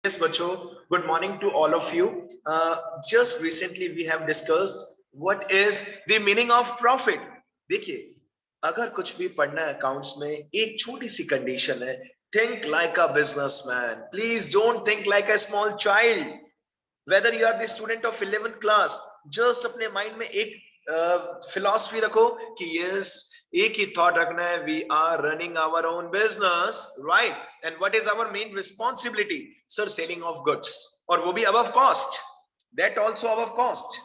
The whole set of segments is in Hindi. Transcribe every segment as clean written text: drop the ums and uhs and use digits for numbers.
Yes, Bacho. Good morning to all of you. Just recently we have discussed what is the meaning of profit. देखिए, अगर कुछ भी पढ़ना है अकाउंट्स में, एक छोटी सी कंडीशन है, think like a businessman. Please don't think like a small child. Whether you are the student of 11th class, just अपने माइंड में एक फिलॉसफी रखो कि yes, एक ही थॉट रखना है, we are running our own business, right? And what is our main responsibility? Sir, selling of goods, और वो भी above cost, that also above cost,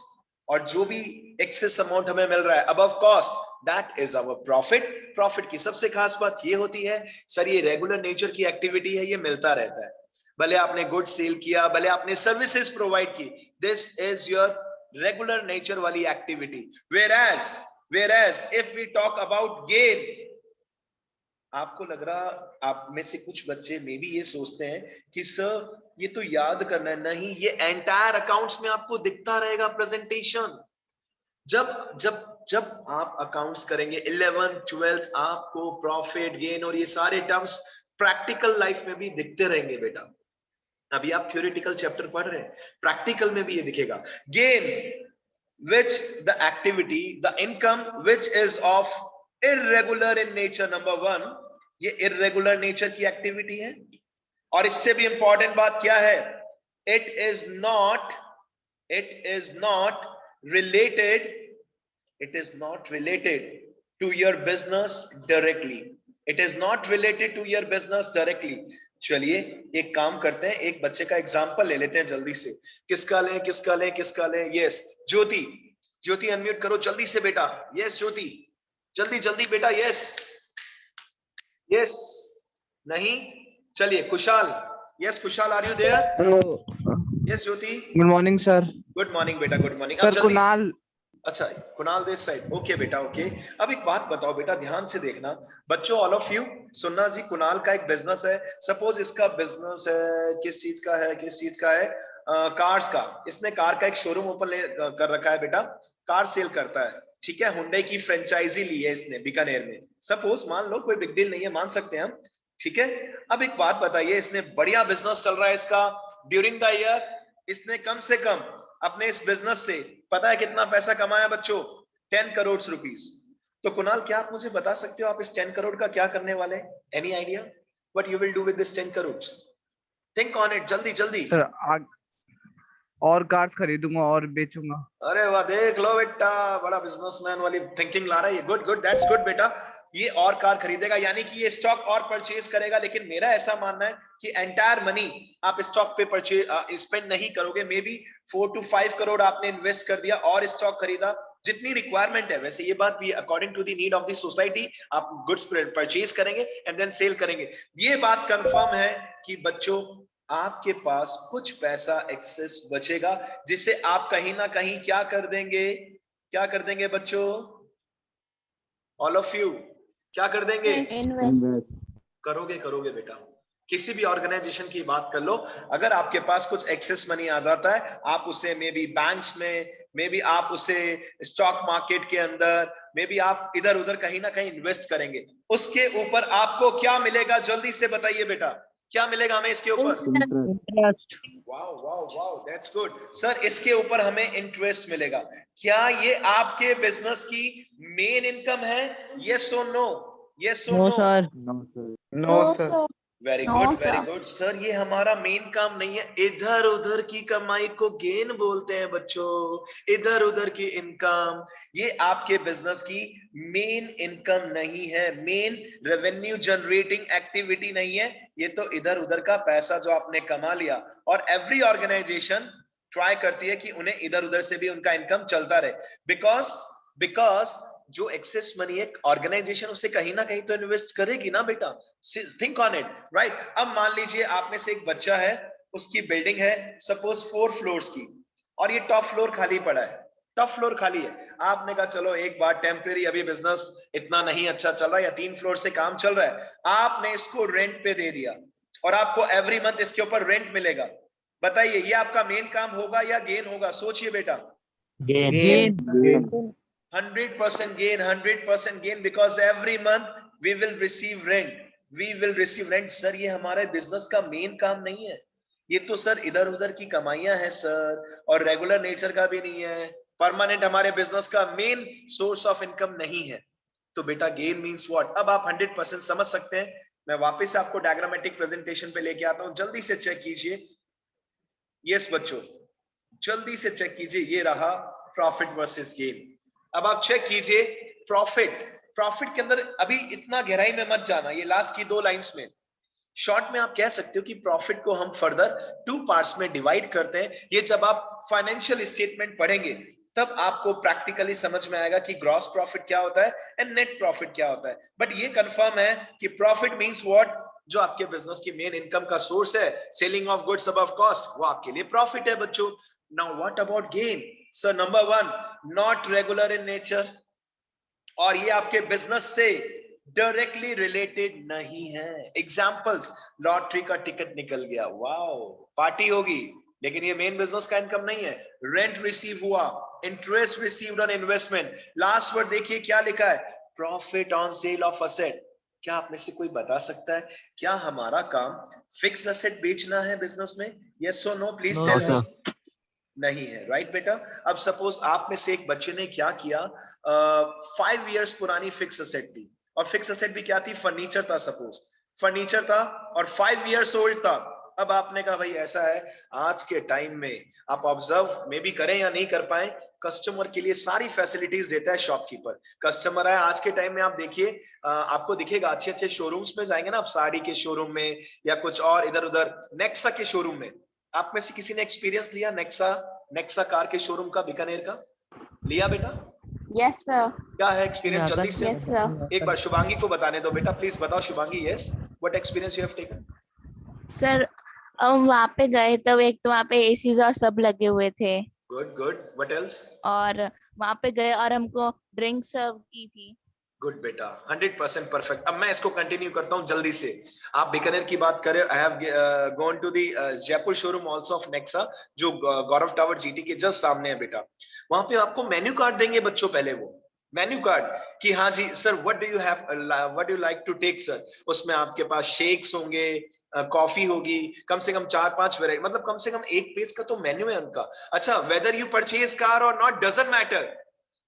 और जो भी एक्सेस अमाउंट हमें मिल रहा है above cost, that is our profit. Profit की सबसे खास बात ये होती है, सर ये रेगुलर नेचर की एक्टिविटी है, ये मिलता रहता है, भले आपने गुड सेल किया, भले आपने सर्विसेज प्रोवाइड की, this is your regular nature वाली activity. Whereas if we talk about gain, आपको लग रहा, आप में से कुछ बच्चे मे भी ये सोचते हैं कि सर ये तो याद करना है, नहीं, ये एंटायर अकाउंट्स में आपको दिखता रहेगा प्रेजेंटेशन. जब जब जब आप अकाउंट्स करेंगे 11th 12th, आपको प्रॉफिट गेन और ये सारे टर्म्स प्रैक्टिकल लाइफ में भी दिखते रहेंगे बेटा. अभी आप थ्योरेटिकल चैप्टर पढ़ रहे हैं, प्रैक्टिकल में भी ये दिखेगा. Gain which the activity, the income which is of irregular in nature. Number one, ये irregular nature की एक्टिविटी है, और इससे भी इंपॉर्टेंट बात क्या है, it is not related to your business directly. It is not related to your business directly. चलिए एक काम करते हैं, एक बच्चे का एग्जांपल ले लेते हैं जल्दी से. किसका लें? यस, ज्योति अनम्यूट करो जल्दी से बेटा. यस ज्योति, जल्दी बेटा. यस नहीं, चलिए Kushal. Yes Kushal, are you there? Hello. Yes Jyoti. Good morning sir. Good morning बेटा, गुड मॉर्निंग. सर कुणाल. अच्छा, कुणाल दिस साइड. ओके बेटा, ओके. अब एक बात बताओ बेटा, ध्यान से देखना बच्चों, ऑल ऑफ यू सुनना जी. कुणाल का एक बिजनेस है, सपोज इसका बिजनेस है, किस चीज का है? कार्स का. इसने कार का एक शोरूम ओपन कर रखा है बेटा, कार सेल करता है, ठीक है. हुंडई की फ्रेंचाइजी ली है इसने बीकानेर में, सपोज मान लो, कोई बिग डील नहीं है, मान सकते हैं हम, ठीक है. अब एक बात बताइए, इसने बढ़िया बिजनेस चल रहा है इसका. ड्यूरिंग द ईयर इसने कम से कम अपने इस बिजनेस से पता है कितना पैसा कमाया बच्चों? 10 करोड़ रुपीस. तो कुणाल, क्या आप मुझे बता सकते हो आप इस 10 करोड़ का क्या करने वाले हैं? Any idea what you will do with this 10 crore? Think on it, जल्दी. सर और कार्स खरीदूंगा और बेचूंगा. अरे वाह, देख लो बेटा, बड़ा बिजनेसमैन वाली थिंकिंग ला रहा है ये. गुड, दैट्स गुड बेटा. ये और कार खरीदेगा, यानी कि ये स्टॉक और परचेज करेगा. लेकिन मेरा ऐसा मानना है कि एंटायर मनी आप स्टॉक पे परचेज स्पेंड नहीं करोगे. मे बी 4 to 5 करोड़ आपने इन्वेस्ट कर दिया और स्टॉक खरीदा, जितनी रिक्वायरमेंट है. वैसे ये बात भी according to the need of the society आप गुड्स परचेज करेंगे एंड देन सेल करेंगे. ये बात कंफर्म है कि बच्चों आपके पास कुछ पैसा एक्सेस बचेगा, जिसे आप कहीं ना कहीं क्या कर देंगे बच्चों? ऑल ऑफ यू क्या कर देंगे? करोगे बेटा. किसी भी ऑर्गेनाइजेशन की बात कर लो, अगर आपके पास कुछ एक्सेस मनी आ जाता है, आप उसे मे बी बैंक्स में, मे बी आप उसे स्टॉक मार्केट के अंदर, मे बी आप इधर उधर कहीं ना कहीं इन्वेस्ट करेंगे. उसके ऊपर आपको क्या मिलेगा? जल्दी से बताइए बेटा, क्या मिलेगा हमें इसके ऊपर? Wow, that's good sir. इसके ऊपर हमें इंटरेस्ट मिलेगा. क्या ये आपके बिजनेस की मेन इनकम है? यस और no? No sir. Very good sir. ये हमारा मेन काम नहीं है. इधर उधर की कमाई को गेन बोलते हैं बच्चों, इधर उधर की इनकम. ये आपके बिजनेस की मेन इनकम नहीं है, मेन रेवेन्यू जनरेटिंग एक्टिविटी नहीं है. ये तो इधर उधर का पैसा जो आपने कमा लिया. और एवरी ऑर्गेनाइजेशन ट्राई करती है कि उन्हें इधर उधर से भी उनका इनकम चलता रहे. बिकॉज जो एक्सेस मनी है, ऑर्गेनाइजेशन उसे कहीं ना कहीं तो इन्वेस्ट करेगी ना बेटा. Think on it, right. अब मान लीजिए आप में से एक बच्चा है, उसकी बिल्डिंग है सपोज 4 फ्लोर्स की, और ये टॉप फ्लोर खाली पड़ा है. टॉप फ्लोर खाली है. आपने कहा चलो एक बार टेम्परेरी, अभी बिजनेस इतना नहीं अच्छा चल रहा है या 3 फ्लोर से काम चल रहा है, आपने इसको रेंट पे दे दिया और आपको एवरी मंथ इसके ऊपर रेंट मिलेगा. बताइए ये आपका मेन काम होगा या गेन होगा? सोचिए बेटा. Gain. 100% gain, because every month we will receive rent. Sir ये हमारे बिजनेस का मेन काम नहीं है. ये तो सर इधर उधर की कमाइयां हैं सर, और रेगुलर नेचर का भी नहीं है, परमानेंट हमारे बिजनेस का मेन सोर्स ऑफ इनकम नहीं है। तो बेटा गेन मींस व्हाट, अब आप 100% समझ सकते हैं। मैं वापस आपको डायग्रामेटिक प्रेजेंटेशन पे लेके आता हूं, जल्दी से चेक कीजिए। यस बच्चों, जल्दी से चेक कीजिए, ये रहा प्रॉफिट वर्सेस गेन। अब आप चेक कीजिए प्रॉफिट, प्रॉफिट के अंदर अभी इतना गहराई में मत जाना, ये लास्ट की 2 लाइंस में शॉर्ट में आप कह सकते हो कि प्रॉफिट को हम फर्दर 2 पार्ट्स में डिवाइड करते हैं। ये जब आप फाइनेंशियल स्टेटमेंट पढ़ेंगे तब आपको प्रैक्टिकली समझ में आएगा कि ग्रॉस प्रॉफिट क्या होता है एंड नेट प्रॉफिट क्या होता है। बट ये कंफर्म है कि प्रॉफिट मींस व्हाट, जो आपके बिजनेस की मेन इनकम का सोर्स है, selling of goods above cost, वो आपके लिए प्रॉफिट है बच्चों। Now what about gain? Sir number 1, not regular in nature, और ये आपके बिजनेस से डायरेक्टली रिलेटेड नहीं है। एग्जांपल्स, लॉटरी का टिकट निकल गया, वाओ पार्टी होगी, लेकिन ये मेन बिजनेस का इनकम नहीं है। रेंट रिसीव हुआ, interest received on investment, last word देखिए क्या लिखा है, profit on sale of asset. क्या आप में से कोई बता सकता है क्या हमारा काम फिक्स असेट बेचना है बिजनेस में? यस और no please no tell sir. Me. नहीं है, राइट बेटा। अब सपोज आप में से एक बच्चे ने क्या किया, 5 इयर्स पुरानी फिक्स असेट थी, और फिक्स असेट भी क्या थी, फर्नीचर था, सपोज फर्नीचर था और 5 इयर्स ओल्ड था। अब आपने कहा भाई ऐसा है, आज के टाइम में आप ऑब्जर्व मे भी करें या नहीं कर पाए, कस्टमर के लिए सारी फैसिलिटीज देता है शॉपकीपर। कस्टमर आए आज के टाइम में, आप देखिए आपको दिखेगा अच्छे अच्छे शोरूम्स में जाएंगे ना आप, साड़ी के शोरूम में या कुछ और इधर उधर, नेक्सा के शोरूम में, आप में से किसी ने एक्सपीरियंस लिया नेक्सा, नेक्सा कार के शोरूम का, बीकानेर का लिया बेटा? Yes sir. क्या है एक्सपीरियंस जल्दी से? Yes sir. एक बार शुभांगी को बताने दो बेटा, प्लीज बताओ Shubhangi. Yes, what experience you have taken? Sir हम वहाँ पे गए तब एक तो वहाँ पे एसीज और सब लगे हुए थे, गुड गुड, व्हाट एल्स? और वहाँ पे गए और हमको ड्रिंक सर्व की थी। गुड बेटा, 100% परफेक्ट। अब मैं इसको कंटिन्यू करता हूं जल्दी से। आप बीकानेर की बात करें, I have gone to the Jaipur showroom also of Nexa, जो गौरव टावर जीटी के जस्ट सामने है बेटा। वहां पे आपको मेन्यू कार्ड देंगे बच्चों, पहले वो मेन्यू कार्ड कि हाँ जी sir, what do you have, what do you like to take sir. उसमें आपके पास शेक्स होंगे, कॉफी होगी, कम से कम 4-5 वेराइटी, मतलब कम से कम 1 पेज का तो मेन्यू है उनका। अच्छा, वेदर यू परचेज कार और नॉट डजंट मैटर,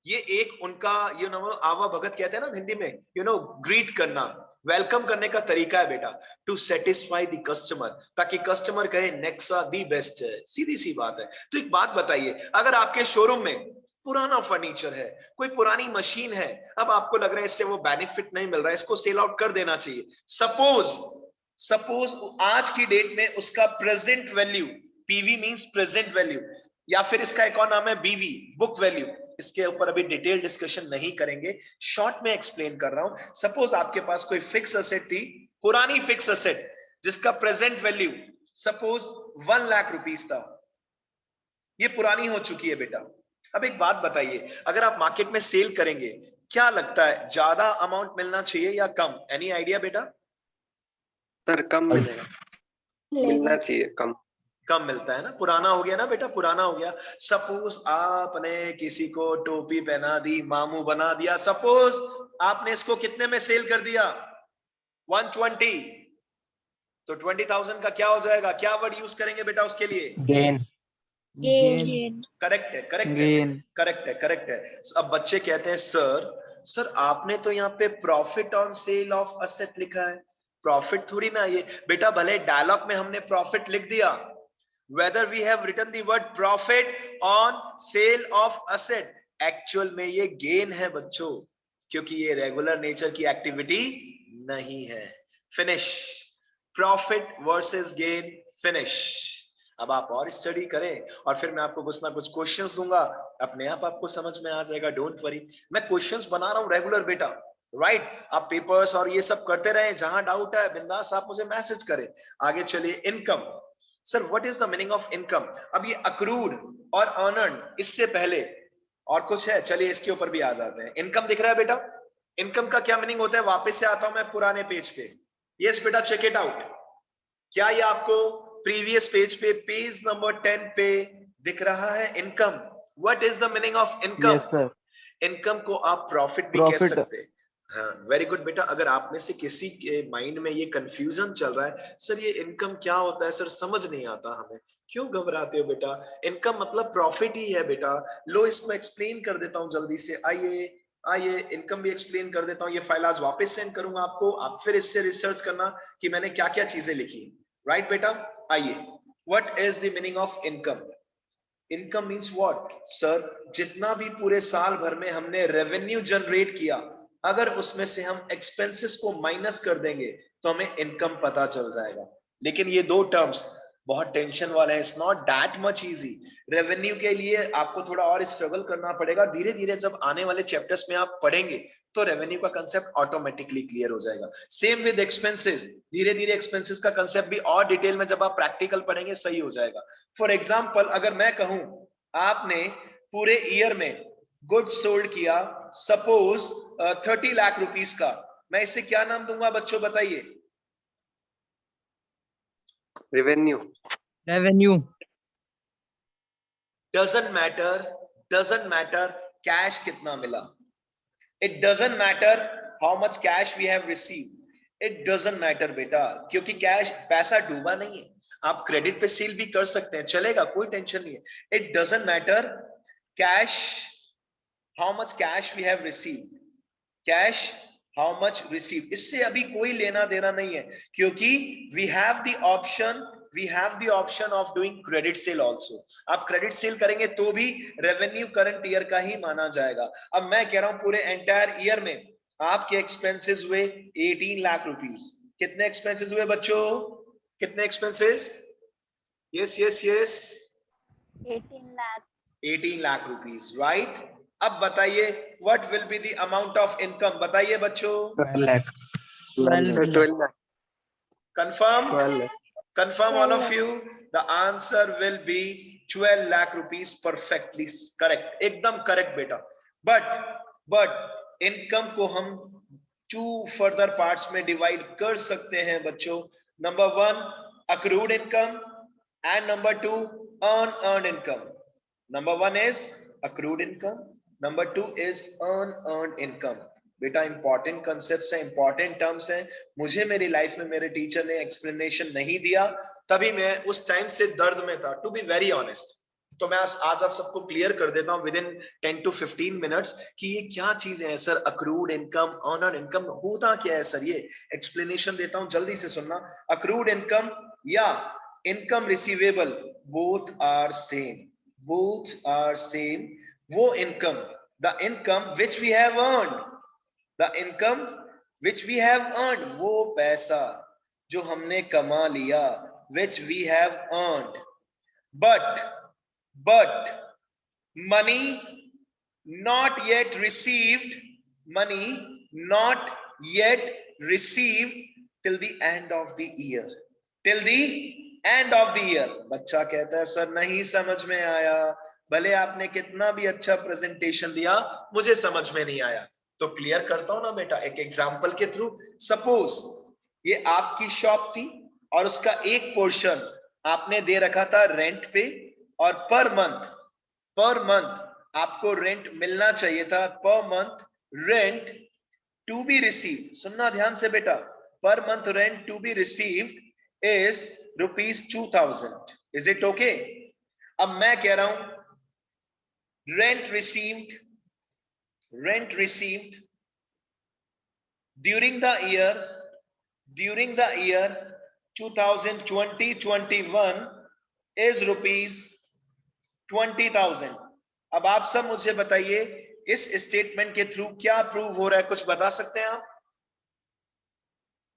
ये एक उनका यू नो आवा भगत कहते हैं ना हिंदी में, यू नो ग्रीट करना, वेलकम करने का तरीका है बेटा, टू सेटिस्फाई द कस्टमर, ताकि कस्टमर कहे नेक्सा दी बेस्ट है। सीधी सी बात है। तो एक बात बताइए, अगर आपके शोरूम में पुराना फर्नीचर है, कोई पुरानी मशीन है, अब आपको लग रहा है इससे वो बेनिफिट नहीं मिल रहा है, इसको सेल आउट कर देना चाहिए, सपोज आज की डेट में उसका present value, PV means present value, या फिर इसका एक और नाम है बीवी, बुक वैल्यू, इसके ऊपर अभी डिटेल डिस्कशन नहीं करेंगे, शॉर्ट में एक्सप्लेन कर रहा हूं। सपोज आपके पास कोई फिक्स असेट थी, पुरानी फिक्स असेट, जिसका present value suppose 1 lakh rupees था, ये पुरानी हो चुकी है बेटा। अब एक बात बताइए, अगर आप मार्केट में सेल करेंगे, क्या लगता है ज्यादा अमाउंट मिलना चाहिए या कम? एनी आइडिया बेटा? सर कम मिलेगा, मिलना चाहिए कम। कम मिलता है ना, पुराना हो गया ना बेटा, पुराना हो गया। सपोज आपने किसी को टोपी पहना दी, मामू बना दिया, सपोज आपने इसको कितने में सेल कर दिया, 120, तो 20,000 का क्या हो जाएगा, क्या वर्ड यूज करेंगे बेटा उसके लिए? गेन। करेक्ट है, करेक्ट है, करेक्ट है, करेक्ट है। अब बच्चे कहते हैं सर आपने तो यहाँ पे profit on sale of asset लिखा है, प्रॉफिट थोड़ी ना ये बेटा, भले डायलॉग में हमने प्रॉफिट लिख दिया, whether we have written the word profit on sale of asset, actual में ये गेन है बच्चों, क्योंकि ये रेगुलर नेचर की एक्टिविटी नहीं है। Finish, profit versus gain, finish. अब आप और स्टडी करें और फिर मैं आपको कुछ ना कुछ क्वेश्चंस दूंगा, अपने आप आपको समझ में आ जाएगा, डोंट वरी। मैं क्वेश्चंस बना रहा हूं रेगुलर बेटा, राइट आप पेपर्स और ये सब करते रहें, जहां डाउट है बिंदास आप मुझे मैसेज करें। आगे चलिए, income. Sir what is the meaning of income? अब ये अक्रूड और अर्नड, इससे पहले और कुछ है? चलिए इसके ऊपर भी आ जाते हैं। इनकम दिख रहा है बेटा? इनकम का क्या मीनिंग होता है? वापस से आता हूं मैं पुराने पेज पे। यस बेटा, चेक इट आउट। क्या ये आपको प्रीवियस पेज पे, पेज नंबर 10 पे दिख रहा है? Income, what is the meaning of income? Yes sir. Income को आप प्रॉफिट भी कह प्रॉफिट। सकते हैं। हाँ, वेरी गुड बेटा। अगर आप में से किसी के माइंड में ये कंफ्यूजन चल रहा है, सर ये इनकम क्या होता है, सर समझ नहीं आता हमें, क्यों घबराते हो बेटा? इनकम मतलब प्रॉफिट ही है बेटा। लो इसको एक्सप्लेन कर देता हूँ जल्दी से। आइए आइए, इनकम भी एक्सप्लेन कर देता हूँ। ये फाइल आज वापस सेंड करूंगा आपको, आप फिर इससे रिसर्च करना कि मैंने क्या क्या चीजें लिखी। राइट बेटा, आइए। What is the meaning of income? Income means what sir? जितना भी पूरे साल भर में हमने रेवेन्यू जनरेट किया, अगर उसमें से हम एक्सपेंसेस को माइनस कर देंगे तो हमें इनकम पता चल जाएगा। लेकिन ये दो टर्म्स बहुत टेंशन वाले हैं। It's not that much easy. Revenue के लिए आपको थोड़ा और स्ट्रगल करना पड़ेगा। धीरे धीरे जब आने वाले चैप्टर्स में आप पढ़ेंगे तो रेवेन्यू का कंसेप्ट ऑटोमेटिकली क्लियर हो जाएगा। सेम विद एक्सपेंसेस, धीरे धीरे एक्सपेंसेस का कंसेप्ट भी और डिटेल में जब आप प्रैक्टिकल पढ़ेंगे सही हो जाएगा। फॉर एग्जाम्पल, अगर मैं कहूं आपने पूरे ईयर में गुड्स सोल्ड किया सपोज 30 लाख रुपीस का, मैं इसे क्या नाम दूंगा बच्चों बताइए? Revenue. Revenue. Doesn't matter cash कितना मिला। It doesn't matter how much cash we have receive. It doesn't matter बेटा, क्योंकि कैश, पैसा डूबा नहीं है। आप क्रेडिट पे सेल भी कर सकते हैं, चलेगा, कोई टेंशन नहीं है। It doesn't matter cash, how much cash we have receive. Cash how much receive, इससे अभी कोई लेना देना नहीं है, क्योंकि we have the option of doing credit sale also. आप क्रेडिट सेल करेंगे तो भी रेवेन्यू करंट ईयर का ही माना जाएगा। अब मैं कह रहा हूं पूरे एंटायर ईयर में आपके एक्सपेंसेस हुए 18 लाख रुपीस। कितने एक्सपेंसेस हुए बच्चों? कितने expenses? Yes yes yes, 18 lakh rupees, right. अब बताइए what will be the amount of income? बताइए बच्चों। 12 lakh. 12 lakh. Confirm? 12 lakh. Confirm all of you? The answer will be 12 lakh rupees. Perfectly correct. एकदम correct बेटा। But income को हम 2 further parts में divide कर सकते हैं बच्चों। Number 1 accrued income and number 2 unearned income. Number 1 is accrued income, number 2 is unearned income. बेटा इंपॉर्टेंट कंसेप्ट्स हैं, इंपॉर्टेंट टर्म्स हैं। मुझे मेरी लाइफ में मेरे टीचर ने एक्सप्लेनेशन नहीं दिया, तभी मैं उस टाइम से दर्द में था, टू बी वेरी ऑनेस्ट। तो मैं आज आप सबको क्लियर कर देता हूं विद इन 10 to 15 मिनट्स कि ये क्या चीजें हैं sir. Accrued income, unearned income होता क्या है सर, ये एक्सप्लेनेशन देता हूं, जल्दी से सुनना। अक्रूड इनकम या income receivable, both are same, both are same. वो income, the income which we have earned, the income which we have earned, वो पैसा जो हमने कमा लिया, which we have earned, but money not yet received, money not yet received till the end of the year, till the end of the year। बच्चा कहता है सर नहीं समझ में आया, भले आपने कितना भी अच्छा प्रेजेंटेशन दिया मुझे समझ में नहीं आया। तो क्लियर करता हूं ना बेटा एक एग्जांपल के थ्रू। सपोज ये आपकी शॉप थी और उसका एक पोर्शन आपने दे रखा था रेंट पे, और पर मंथ आपको रेंट मिलना चाहिए था। Per month rent to be receive, सुनना ध्यान से बेटा, per month rent to be received is ₹2000। Is it okay? अब मैं कह रहा हूं rent received during the year 2020-21 is ₹20,000। अब आप सब मुझे बताइए इस स्टेटमेंट के थ्रू क्या प्रूव हो रहा है, कुछ बता सकते हैं आप?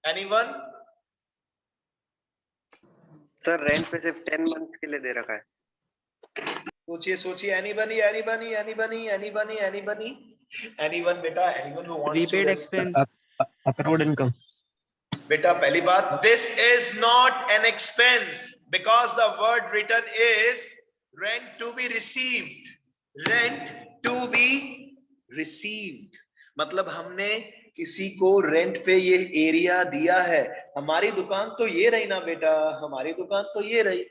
एनीवन? सर रेंट पे सिर्फ 10 मंथ के लिए दे रखा है। सोचिए एनीबनी बेटा, anyone who wants to Prepaid expense. Accrued income. बेटा पहली बात, this is not an expense because the word written is rent to be received, rent to be received। मतलब हमने किसी को रेंट पे ये एरिया दिया है। हमारी दुकान तो ये रही ना बेटा, हमारी दुकान तो ये रही,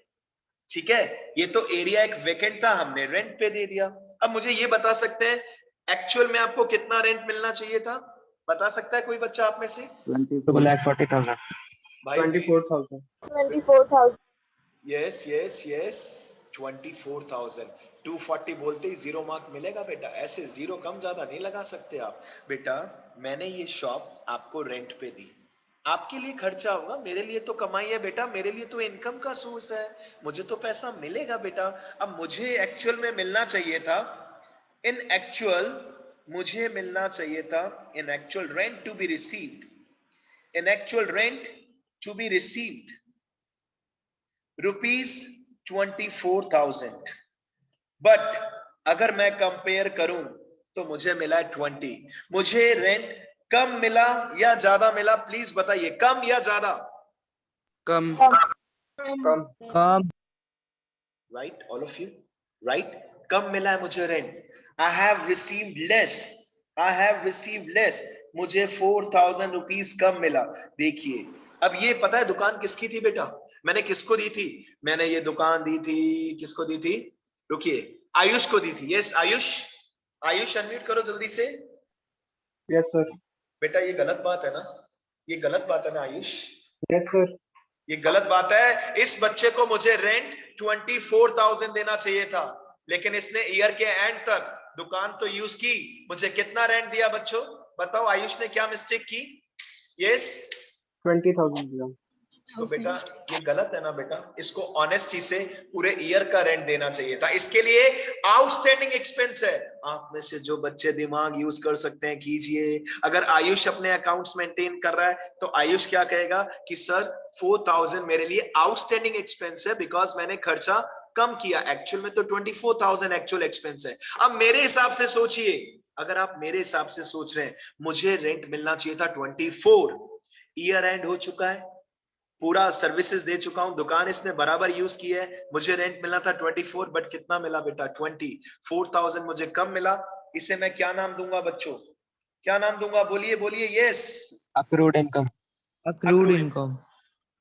ठीक है। ये तो एरिया एक वेकेंट था, हमने रेंट पे दे दिया। अब मुझे ये बता सकते हैं एक्चुअल में आपको कितना रेंट मिलना चाहिए था? बता सकता है कोई बच्चा आप में से? 2,40,000. भाई 24,000. 24,000. Yes yes yes 24,000. 240 बोलते ही 0 मार्क मिलेगा बेटा, ऐसे 0 कम ज्यादा नहीं लगा सकते आप। बेटा मैंने ये शॉप आपको रेंट पे दी, आपके लिए खर्चा होगा, मेरे लिए तो कमाई है बेटा, मेरे लिए तो इनकम का सोर्स है, मुझे तो पैसा मिलेगा बेटा। अब मुझे एक्चुअल में मिलना चाहिए था, इन एक्चुअल मुझे मिलना चाहिए था, in actual rent to be received, in actual rent to be received ₹24,000, but अगर मैं कंपेयर करूं तो मुझे मिला 20। मुझे रेंट कम मिला या ज्यादा मिला, प्लीज बताइए, कम या ज्यादा? कम. कम. Right all of you, right, कम मिला है मुझे rent. I have received less, I have received less, मुझे 4,000 रुपीज कम मिला। देखिए अब ये पता है दुकान किसकी थी बेटा, मैंने किसको दी थी? मैंने ये दुकान दी थी, किसको दी थी? रुकिए, आयुष को दी थी। यस आयुष, आयुष अनम्यूट करो जल्दी से। Yes sir. बेटा ये गलत बात है ना, ये गलत बात है ना आयुष, यस सर. ये गलत बात है। इस बच्चे को मुझे रेंट 24,000 देना चाहिए था, लेकिन इसने ईयर के एंड तक दुकान तो यूज की, मुझे कितना रेंट दिया बच्चों? बताओ आयुष ने क्या मिस्टेक की? यस 20,000 दिया. तो बेटा ये गलत है ना बेटा, इसको ऑनेस्टी से पूरे ईयर का रेंट देना चाहिए था। इसके लिए आउटस्टैंडिंग एक्सपेंस है। आप में से जो बच्चे दिमाग यूज कर सकते हैं कीजिए। अगर आयुष अपने अकाउंट्स मेंटेन कर रहा है तो आयुष क्या कहेगा कि सर 4,000 मेरे लिए आउटस्टैंडिंग एक्सपेंस है, बिकॉज मैंने खर्चा कम किया। एक्चुअल में तो 24,000 एक्चुअल एक्सपेंस है। अब मेरे हिसाब से सोचिए, अगर आप मेरे हिसाब से सोच रहे हैं, मुझे रेंट मिलना चाहिए था 24, ईयर एंड हो चुका है, पूरा सर्विसेज दे चुका हूं, दुकान इसने बराबर यूज की है, मुझे रेंट मिलना था 24, बट कितना मिला बेटा? 24,000 मुझे कम मिला। इसे मैं क्या नाम दूंगा बच्चों, क्या नाम दूंगा? बोलिए बोलिए। Yes Accrued income. Accrued income.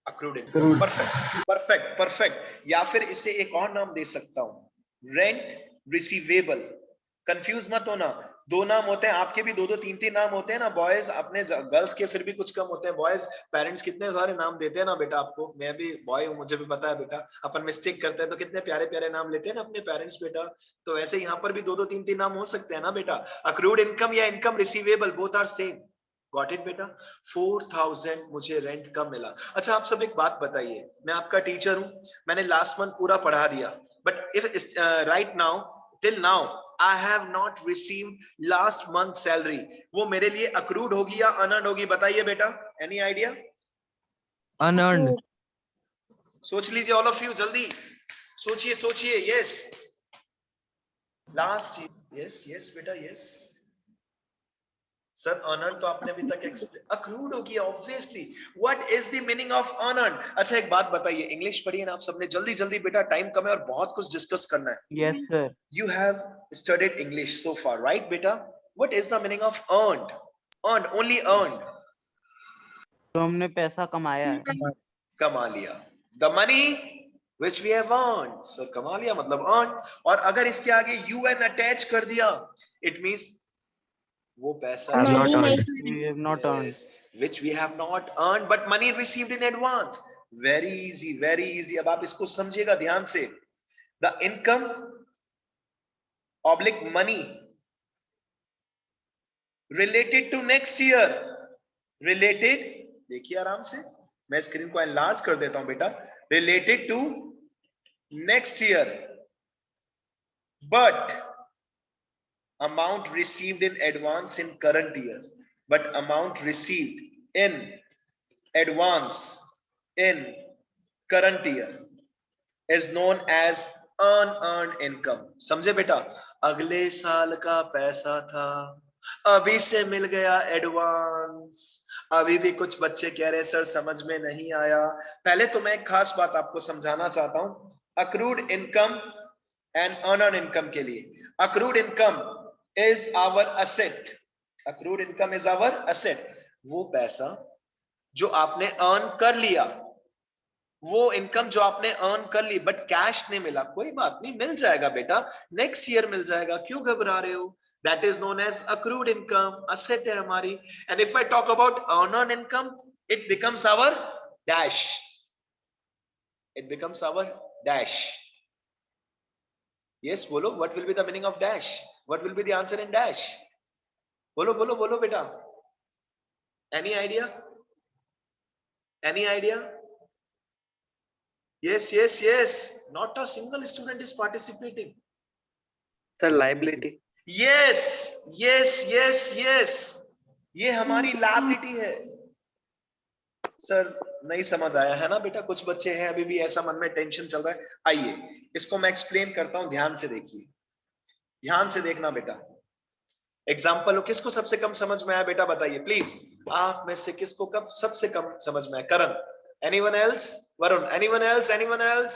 Accrued income, perfect perfect perfect. या फिर इसे एक और नाम दे सकता हूं, रेंट रिसीवेबल। कंफ्यूज मत होना, दो नाम होते हैं आपके भी, दो दो तीन तीन नाम होते हैं ना बॉयज, अपने गर्ल्स के फिर भी कुछ कम होते हैं। बॉयज पेरेंट्स कितने सारे नाम देते हैं ना बेटा आपको, मैं भी बॉय हूं मुझे भी पता है बेटा, अपन मिस्टेक करते हैं तो कितने प्यारे प्यारे नाम लेते हैं ना अपने पेरेंट्स बेटा। तो वैसे यहाँ पर भी दो दो तीन तीन नाम हो सकते हैं ना बेटा। अक्रूड इनकम या income receivable, both are same. Got it बेटा? 4,000 मुझे रेंट कम मिला। अच्छा आप सब एक बात बताइए, मैं आपका टीचर हूं, मैंने लास्ट मंथ पूरा पढ़ा दिया, but if right now till now I have not received last month salary, वो मेरे लिए अक्रूड होगी या अनअर्न्ड होगी? बताइए बेटा, एनी आइडिया? Unearned. सोच लीजिए ऑल ऑफ यू, जल्दी सोचिए सोचिए। यस लास्ट, यस यस बेटा यस सर। अनअर्न्ड तो आपने अभी तक एक्सप्लेन, अक्रूड होगी obviously. What is the meaning of unearned? अच्छा एक बात बताइए, इंग्लिश पढ़िए ना आप सबने, जल्दी जल्दी बेटा, टाइम कम है और बहुत कुछ डिस्कस करना है। Yes sir. You have studied English so far, right, beta? What is the meaning of earned? Earned, only earned. तो हमने पैसा कमाया है. कमा लिया. The money which we have earned. So कमा लिया मतलब earned. और अगर इसके आगे UN attach कर दिया, it means वो पैसा Have जो not earned. We have not earned. Yes, which we have not earned, but money received in advance. Very easy, very easy. अब आप इसको समझिएगा ध्यान से. The income oblique money related to next year, related, देखिए आराम से, मैं स्क्रीन को एनलार्ज कर देता हूं बेटा, related to next year, but amount received in advance in current year, but amount received in advance in current year is known as unearned income. समझे बेटा? अगले साल का पैसा था, अभी से मिल गया एडवांस। अभी भी कुछ बच्चे कह रहे सर समझ में नहीं आया। पहले तो मैं एक खास बात आपको समझाना चाहता हूं, accrued income and unearned income के लिए। Accrued income is our asset, accrued income is our asset. वो पैसा जो आपने अर्न कर लिया वो इनकम जो आपने अर्न कर ली बट कैश नहीं मिला, कोई बात नहीं, मिल जाएगा बेटा, नेक्स्ट ईयर मिल जाएगा, क्यों घबरा रहे हो? That is known as accrued income, asset है हमारी। And if I talk about earn income, it becomes our dash, it becomes our dash. Yes बोलो, what will be the meaning of dash? What will be the answer in dash? बोलो बोलो बोलो बेटा, any idea? Any idea? Yes, yes, yes. Not a single student is participating. Sir liability. Yes, yes, yes, yes. ये हमारी लायबिलिटी है। सर नहीं समझ आया है ना बेटा? कुछ बच्चे हैं अभी भी ऐसा मन में टेंशन चल रहा है। आइए इसको मैं एक्सप्लेन करता हूं, ध्यान से देखिए, ध्यान से देखना बेटा। एग्जाम्पल किसको सबसे कम समझ में आया बेटा बताइए प्लीज, आप में से किसको कब सबसे कम समझ में आया? करण? Anyone else? Varun? Anyone else? Anyone else?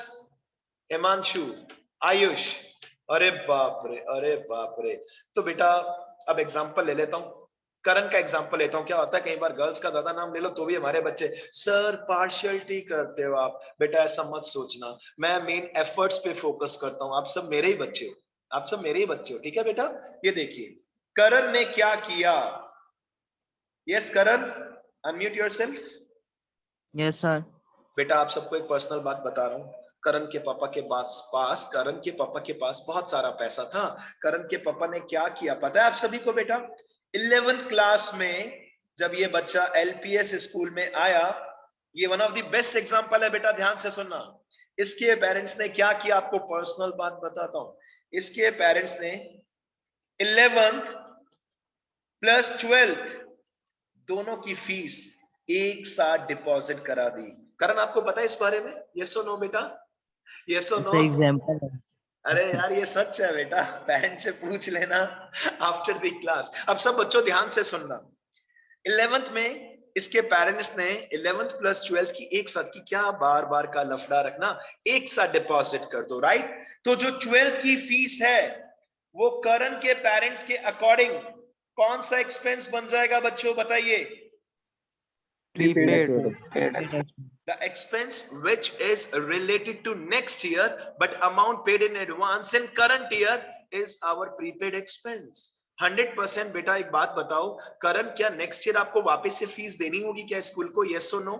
Himanshu? Ayush? अरे बाप रे, अरे बाप रे। तो बेटा अब एग्जांपल ले लेता हूं, करण का एग्जांपल लेता हूं। क्या होता है कई बार गर्ल्स का ज्यादा नाम ले लो तो भी हमारे बच्चे सर पार्शियलिटी करते हो आप। बेटा ऐसा मत सोचना, मैं मेन एफर्ट्स पे फोकस करता हूं। आप सब मेरे ही बच्चे हो, आप सब मेरे ही बच्चे हो, ठीक है बेटा? ये देखिए करण ने क्या किया। यस करण, अनम्यूट योरसेल्फ। Yes, sir. बेटा आप सबको एक पर्सनल बात बता रहा हूं। करण के पापा के पास बहुत सारा पैसा था। करण के पापा ने क्या किया पता है आप सभी को बेटा? 11th क्लास में जब ये बच्चा एलपीएस स्कूल में आया, ये one of the best example है बेटा, ध्यान से सुनना। इसके पेरेंट्स ने क्या किया, आपको पर्सनल बात बताता हूं। इसके पेरेंट्स ने 11th प्लस 12th दोनों की फीस एक साथ डिपॉजिट करा दी। करण आपको पता है इस बारे में? यस और नो बेटा? यस और It's नो? an example. अरे यार ये सच है बेटा, पेरेंट्स से पूछ लेना आफ्टर द क्लास। अब सब बच्चों ध्यान से सुनना। 11th में इसके पेरेंट्स ने 11th प्लस 12th की एक साथ की, क्या बार बार का लफड़ा रखना, एक साथ डिपॉजिट कर दो, राइट? तो जो 12th की फीस है वो करण के पेरेंट्स के अकॉर्डिंग कौन सा एक्सपेंस बन जाएगा बच्चों बताइए? Prepaid. The expense which is related to next year but amount paid in advance in current year is our prepaid expense. 100% बेटा एक बात बताओ, करण क्या नेक्स्ट ईयर आपको वापस से फीस देनी होगी क्या स्कूल को? यस और नो?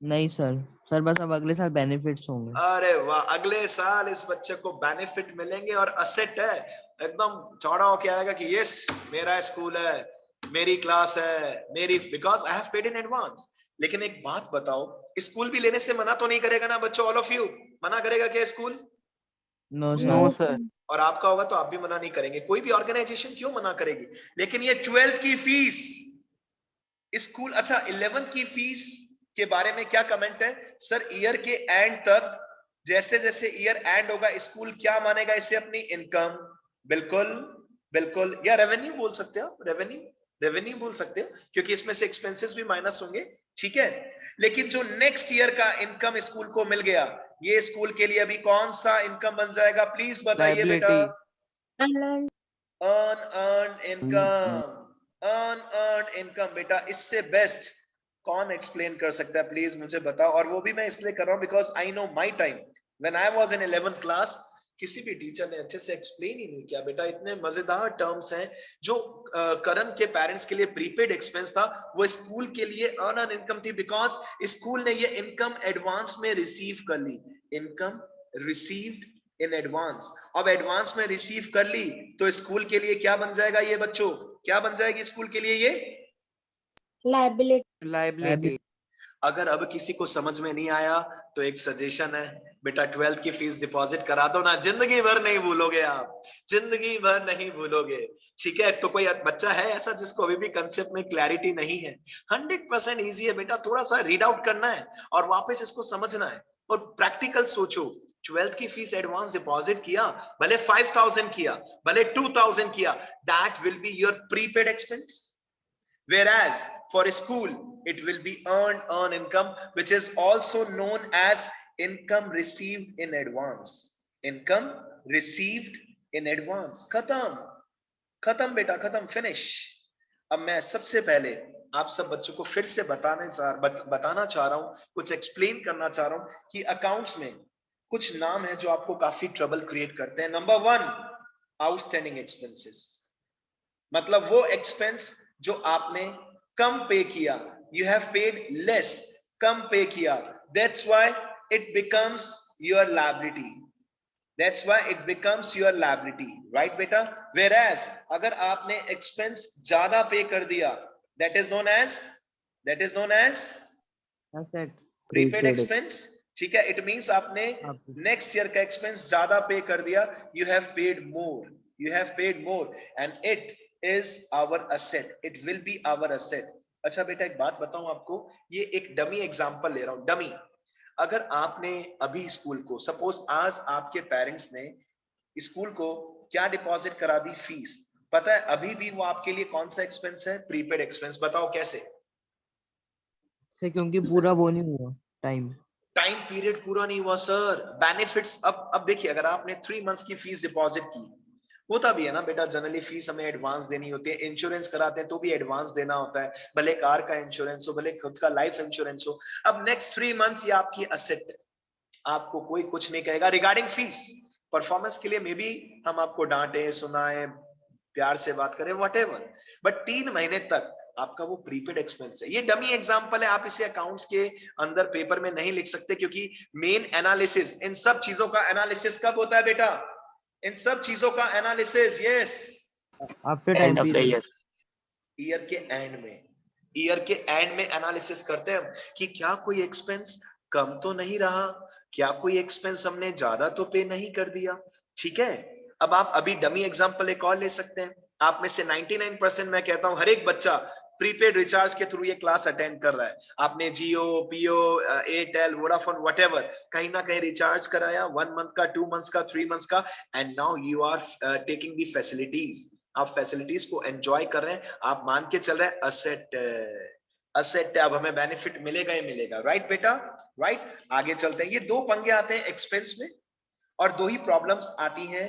नहीं सर, सर बस अब अगले साल बेनिफिट्स होंगे। अरे वाह, अगले साल इस बच्चे को बेनिफिट मिलेंगे और असेट है, एकदम चौड़ा होके आएगा कि यस मेरा स्कूल है, मेरी क्लास है, मेरी, because I have paid in advance. लेकिन एक बात बताओ, स्कूल भी लेने से मना तो नहीं करेगा ना बच्चों? ऑल ऑफ यू मना करेगा क्या school? No no sir. Sir. और आपका होगा तो आप भी मना नहीं करेंगे, कोई भी ऑर्गेनाइजेशन क्यों मना करेगी? लेकिन ये 12th की फीस स्कूल, अच्छा 11th की फीस के बारे में क्या कमेंट है सर? ईयर के एंड तक, जैसे जैसे ईयर एंड होगा स्कूल क्या मानेगा इसे? अपनी इनकम। बिल्कुल बिल्कुल, या रेवेन्यू बोल सकते हो, रेवेन्यू, रेवेन्यू बोल सकते हो, क्योंकि इसमें से एक्सपेंसेस भी माइनस होंगे, ठीक है? लेकिन जो नेक्स्ट ईयर का इनकम स्कूल को मिल गया, ये स्कूल के लिए अभी कौन सा इनकम बन जाएगा प्लीज बताइए बेटा? अनअर्न्ड इनकम, अनअर्न्ड इनकम बेटा। इससे बेस्ट कौन एक्सप्लेन कर सकता है प्लीज मुझे बताओ? और वो भी मैं इसलिए कर रहा हूं because I know my time when I was in 11th class, किसी भी टीचर ने अच्छे से एक्सप्लेन ही नहीं किया बेटा। इतने मजेदार टर्म्स हैं जो करण के पेरेंट्स के लिए प्रीपेड एक्सपेंस था, वो स्कूल के लिए अर्न इनकम थी, बिकॉज स्कूल ने ये इनकम एडवांस में रिसीव कर ली। Income received in advance. अब एडवांस में रिसीव कर ली तो स्कूल के लिए क्या बन जाएगा ये बच्चों? क्या बन जाएगी स्कूल के लिए ये? लाइबिलिटी। अगर अब किसी को समझ में नहीं आया तो एक सजेशन है बेटा, 12th की फीस डिपॉजिट करा दो ना, जिंदगी भर नहीं भूलोगे आप, जिंदगी भर नहीं भूलोगे, ठीक है? तो कोई बच्चा है ऐसा जिसको अभी भी कंसेप्ट में क्लैरिटी नहीं है? 100% इजी है बेटा, थोड़ा सा रीड आउट करना है और वापस इसको समझना है और प्रैक्टिकल सोचो। 12th की फीस एडवांस डिपॉजिट किया, भले 5000 किया, भले 2000 किया, that will be your prepaid expense. Whereas for a school, it will be earned income, which is also known as income received in advance. Income received in advance. खत्म, खत्म बेटा, खत्म, फिनिश। अब मैं सबसे पहले आप सब बच्चों को फिर से बताना चाह रहा हूं, कुछ एक्सप्लेन करना चाह रहा हूं कि अकाउंट्स में कुछ नाम है जो आपको काफी ट्रबल क्रिएट करते हैं। नंबर 1, आउटस्टैंडिंग एक्सपेंसेस, मतलब वो एक्सपेंस जो आपने कम पे किया, यू हैव पेड लेस, कम पे किया, that's why it becomes your liability, that's why it becomes your liability, right बेटा। वेयरएज अगर आपने एक्सपेंस ज्यादा पे कर दिया, that is known as asset prepaid expense, ठीक है। इट मींस आपने नेक्स्ट ईयर का एक्सपेंस ज्यादा पे कर दिया, you have paid more and it is our asset, it will be our asset. अच्छा बेटा एक बात बताऊं आपको, ये एक डमी एग्जांपल ले रहा हूं, डमी। अगर आपने अभी स्कूल को, सपोज आज आपके पेरेंट्स ने स्कूल को क्या डिपॉजिट करा दी, फीस, पता है अभी भी वो आपके लिए कौन सा एक्सपेंस है, प्रीपेड एक्सपेंस। बताओ कैसे? से क्योंकि पूरा वो नहीं हुआ टाइम पीरियड पूरा नहीं हुआ सर। बेनिफिट्स अब देखिए, अगर आपने 3 मंथ्स की फीस डिपॉजिट की, होता भी है ना बेटा, जनरली फीस हमें एडवांस देनी होती है, इंश्योरेंस कराते हैं तो भी एडवांस देना होता है, भले कार का इंश्योरेंस हो, भले खुद का लाइफ इंश्योरेंस हो। अब नेक्स्ट 3 मंथ्स ये आपकी असेट है, आपको कोई कुछ नहीं कहेगा रिगार्डिंग फीस। परफॉर्मेंस के लिए मे बी हम आपको डांटे, सुनाए, प्यार से बात करें, व्हाटएवर, बट 3 महीने तक आपका वो प्रीपेड एक्सपेंस है। ये डमी एग्जांपल है, आप इसे अकाउंट्स के अंदर पेपर में नहीं लिख सकते, क्योंकि मेन एनालिसिस, इन सब चीजों का एनालिसिस कब होता है बेटा? इन सब चीजों का analysis, yes, after time period, year के एंड में एनालिसिस करते हैं कि क्या कोई एक्सपेंस कम तो नहीं रहा, क्या कोई एक्सपेंस हमने ज्यादा तो पे नहीं कर दिया, ठीक है। अब आप अभी डमी एग्जांपल एक और ले सकते हैं। आप में से 99% मैं कहता हूं हर एक बच्चा प्रीपेड रिचार्ज के थ्रू ये क्लास अटेंड कर रहा है। आपने जियो, पियो, एयरटेल, वोडाफोन, व्हाटएवर, कहीं ना कहीं रिचार्ज कराया, 1 मंथ का, 2 मंथ्स का, 3 मंथ्स का, and now you are taking the facilities. आप फैसिलिटीज को एंजॉय कर रहे हैं, आप मान के चल रहे हैं असेट है, अब हमें बेनिफिट मिलेगा ही मिलेगा, राइट बेटा, राइट। आगे चलते हैं, ये 2 पंगे आते हैं एक्सपेंस में, और 2 ही प्रॉब्लम्स आती हैं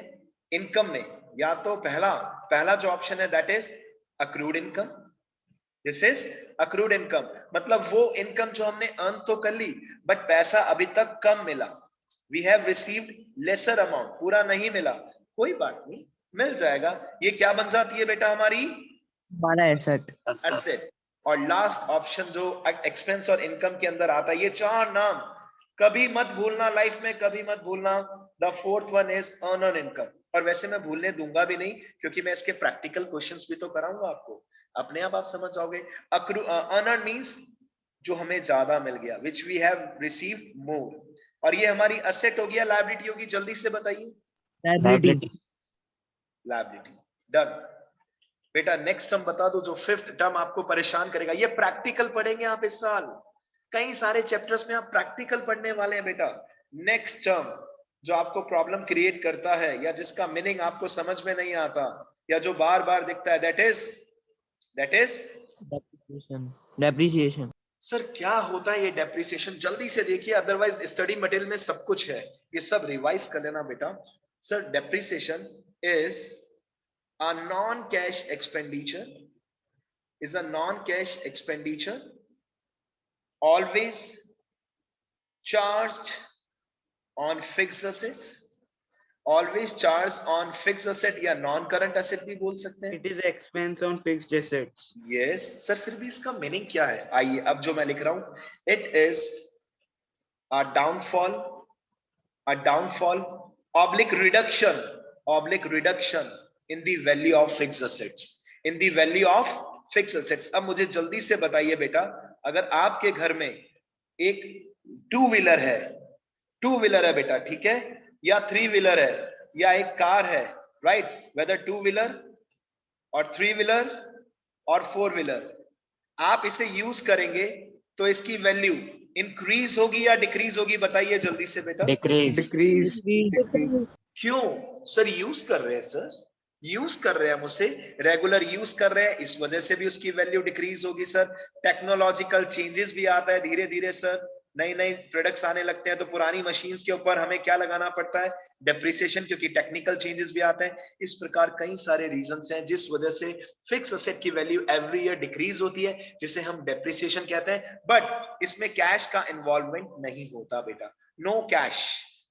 इनकम में। या तो पहला जो ऑप्शन है that is accrued income, this is accrued income, मतलब वो इनकम जो हमने अर्न तो कर ली बट पैसा अभी तक कम मिला, we have received lesser amount, पूरा नहीं मिला, कोई बात नहीं, मिल जाएगा। ये क्या बन जाती है बेटा? हमारा एसेट। और लास्ट ऑप्शन जो एक्सपेंस और इनकम के अंदर आता है, ये 4 नाम कभी मत भूलना लाइफ में, कभी मत भूलना। The 4th one is earn income, और वैसे मैं भूलने दूंगा भी नहीं, क्योंकि मैं इसके प्रैक्टिकल क्वेश्चंस भी तो कराऊंगा आपको, अपने आप समझ जाओगे। अर्न मींस जो हमें ज्यादा मिल गया, विच वी हैव रिसीव्ड मोर, और ये हमारी असेट हो गया, लायबिलिटी होगी, जल्दी से बताइए। लायबिलिटी, डन बेटा। नेक्स्ट सम बता दो, जो 5th टर्म आपको परेशान करेगा, ये प्रैक्टिकल पढ़ेंगे आप इस साल, कई सारे चैप्टर्स में आप प्रैक्टिकल पढ़ने वाले हैं बेटा। नेक्स्ट टर्म जो आपको प्रॉब्लम क्रिएट करता है, या जिसका मीनिंग आपको समझ में नहीं आता, या जो बार बार दिखता है, दैट इज डेप्रिसिएशन। सर क्या होता है ये डेप्रिसिएशन? जल्दी से देखिए, अदरवाइज स्टडी मटेरियल में सब कुछ है, ये सब रिवाइज कर लेना बेटा। Sir depreciation is a non-cash expenditure always charged on fixed assets, या non-current asset भी बोल सकते हैं। It is expense on fixed assets. Yes, sir फिर भी इसका मीनिंग क्या है? आइए अब जो मैं लिख रहा हूं, it is a downfall oblique reduction in the value of fixed assets, अब मुझे जल्दी से बताइए बेटा, अगर आपके घर में एक 2 व्हीलर है बेटा, ठीक है, या 3 व्हीलर है, या एक कार है, राइट, वेदर 2 व्हीलर और 3 व्हीलर और 4 व्हीलर, आप इसे यूज करेंगे तो इसकी वैल्यू इंक्रीज होगी या डिक्रीज होगी? बताइए जल्दी से बेटा। Decrease. क्यों सर? यूज कर रहे हैं सर, यूज कर रहे हैं, हम उसे रेगुलर यूज कर रहे हैं, इस वजह से भी उसकी वैल्यू डिक्रीज होगी सर। टेक्नोलॉजिकल चेंजेस भी आता है धीरे धीरे सर, नई नई प्रोडक्ट्स आने लगते हैं तो पुरानी मशीन्स के ऊपर हमें क्या लगाना पड़ता है, डेप्रिसिएशन, क्योंकि टेक्निकल चेंजेस भी आते हैं। इस प्रकार कई सारे रीजंस हैं जिस वजह से फिक्स असेट की वैल्यू एवरी ईयर डिक्रीज होती है, जिसे हम डेप्रिसिएशन कहते हैं। बट इसमें कैश का इन्वॉल्वमेंट नहीं होता बेटा, नो कैश,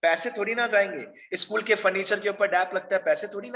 पैसे थोड़ी ना जाएंगे। स्कूल के फर्नीचर के ऊपर डैप लगता है, पैसे थोड़ी ना